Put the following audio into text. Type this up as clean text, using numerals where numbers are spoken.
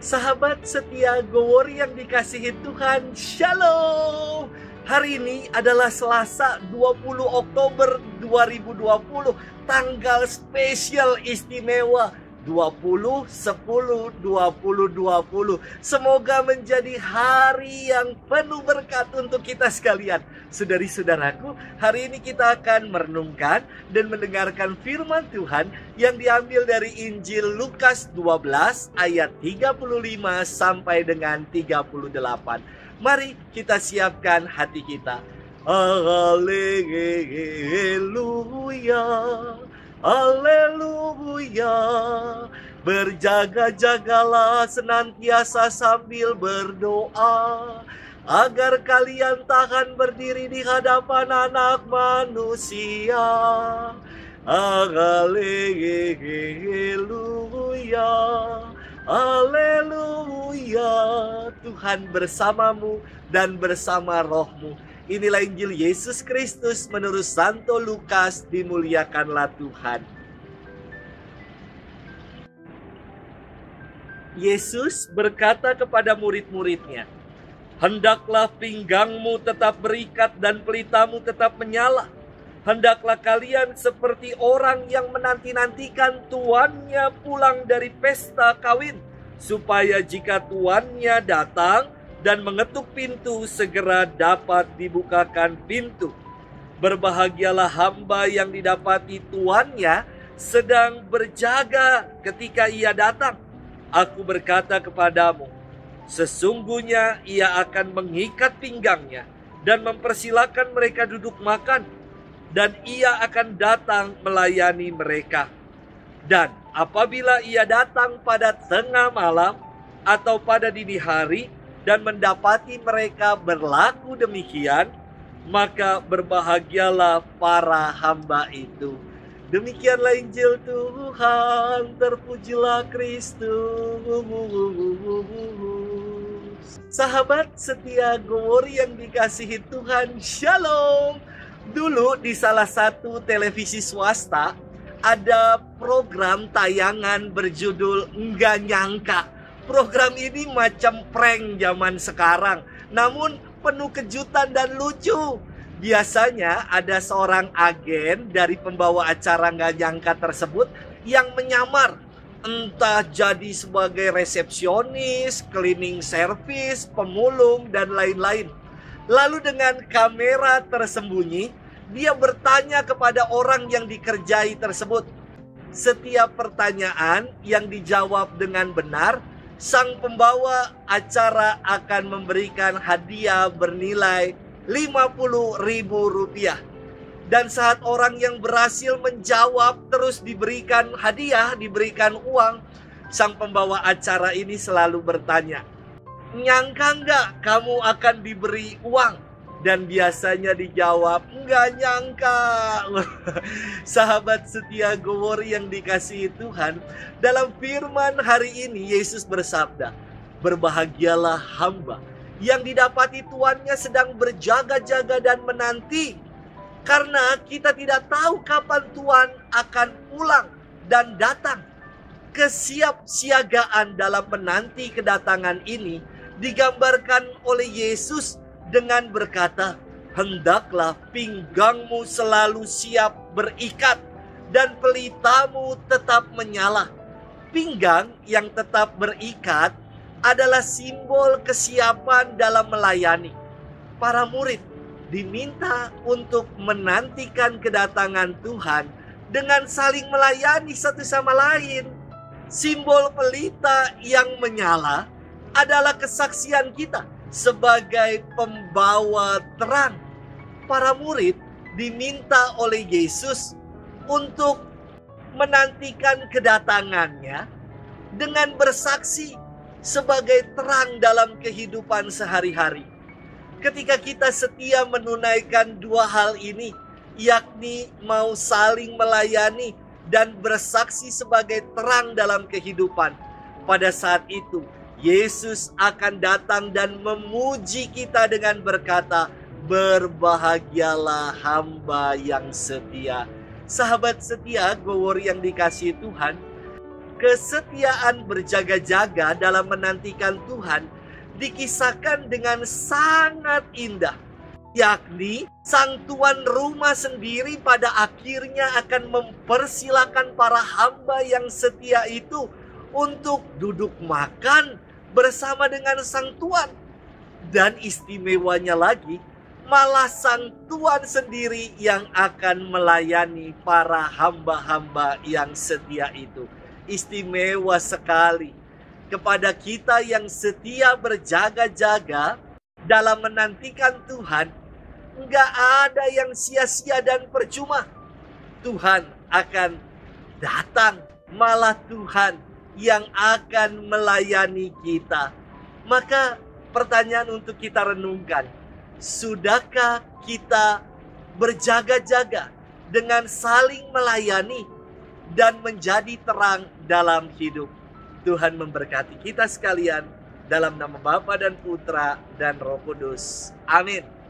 Sahabat setia Gowori yang dikasihi Tuhan, Shalom. Hari ini adalah Selasa 20 Oktober 2020, tanggal spesial istimewa 20-10-2020. Semoga menjadi hari yang penuh berkat untuk kita sekalian. Saudari-saudaraku, hari ini kita akan merenungkan dan mendengarkan firman Tuhan yang diambil dari Injil Lukas 12 ayat 35 sampai dengan 38. Mari kita siapkan hati kita. Haleluya, haleluya. Berjaga-jagalah senantiasa sambil berdoa, agar kalian tahan berdiri di hadapan anak manusia. Haleluya, haleluya. Tuhan bersamamu dan bersama rohmu. Inilah Injil Yesus Kristus menurut Santo Lukas. Dimuliakanlah Tuhan. Yesus berkata kepada murid-muridnya, "Hendaklah pinggangmu tetap berikat dan pelitamu tetap menyala. Hendaklah kalian seperti orang yang menanti-nantikan tuannya pulang dari pesta kawin, supaya jika tuannya datang dan mengetuk pintu, segera dapat dibukakan pintu. Berbahagialah hamba yang didapati tuannya sedang berjaga ketika ia datang. Aku berkata kepadamu, sesungguhnya ia akan mengikat pinggangnya dan mempersilakan mereka duduk makan, dan ia akan datang melayani mereka. Dan apabila ia datang pada tengah malam atau pada dini hari dan mendapati mereka berlaku demikian, maka berbahagialah para hamba itu." Demikianlah Injil Tuhan, terpujilah Kristus. Sahabat setia Gowori yang dikasihi Tuhan, Shalom. Dulu di salah satu televisi swasta ada program tayangan berjudul Nggak Nyangka. Program ini macam prank zaman sekarang, namun penuh kejutan dan lucu. Biasanya ada seorang agen dari pembawa acara Nggak Nyangka tersebut yang menyamar, entah jadi sebagai resepsionis, cleaning service, pemulung, dan lain-lain. Lalu dengan kamera tersembunyi, dia bertanya kepada orang yang dikerjai tersebut. Setiap pertanyaan yang dijawab dengan benar, sang pembawa acara akan memberikan hadiah bernilai Rp50.000. Dan saat orang yang berhasil menjawab terus diberikan hadiah, diberikan uang, sang pembawa acara ini selalu bertanya, "Nyangka nggak kamu akan diberi uang?" Dan biasanya dijawab, "Nggak nyangka." Sahabat setia Gowori yang dikasihi Tuhan, dalam firman hari ini Yesus bersabda, "Berbahagialah hamba yang didapati tuannya sedang berjaga-jaga dan menanti." Karena kita tidak tahu kapan Tuhan akan pulang dan datang. Kesiapsiagaan dalam menanti kedatangan ini digambarkan oleh Yesus dengan berkata, "Hendaklah pinggangmu selalu siap berikat dan pelitamu tetap menyala." Pinggang yang tetap berikat adalah simbol kesiapan dalam melayani. Para murid diminta untuk menantikan kedatangan Tuhan dengan saling melayani satu sama lain. Simbol pelita yang menyala adalah kesaksian kita sebagai pembawa terang. Para murid diminta oleh Yesus untuk menantikan kedatangannya dengan bersaksi sebagai terang dalam kehidupan sehari-hari. Ketika kita setia menunaikan dua hal ini, yakni mau saling melayani dan bersaksi sebagai terang dalam kehidupan, pada saat itu Yesus akan datang dan memuji kita dengan berkata, "Berbahagialah hamba yang setia." Sahabat setia Gowori yang dikasihi Tuhan, kesetiaan berjaga-jaga dalam menantikan Tuhan dikisahkan dengan sangat indah. Yakni sang tuan rumah sendiri pada akhirnya akan mempersilahkan para hamba yang setia itu untuk duduk makan bersama dengan sang tuan. Dan istimewanya lagi, malah sang tuan sendiri yang akan melayani para hamba-hamba yang setia itu. Istimewa sekali. Kepada kita yang setia berjaga-jaga dalam menantikan Tuhan, nggak ada yang sia-sia dan percuma. Tuhan akan datang, malah Tuhan yang akan melayani kita. Maka pertanyaan untuk kita renungkan, sudahkah kita berjaga-jaga dengan saling melayani dan menjadi terang dalam hidup? Tuhan memberkati kita sekalian dalam nama Bapa dan Putra dan Roh Kudus. Amin.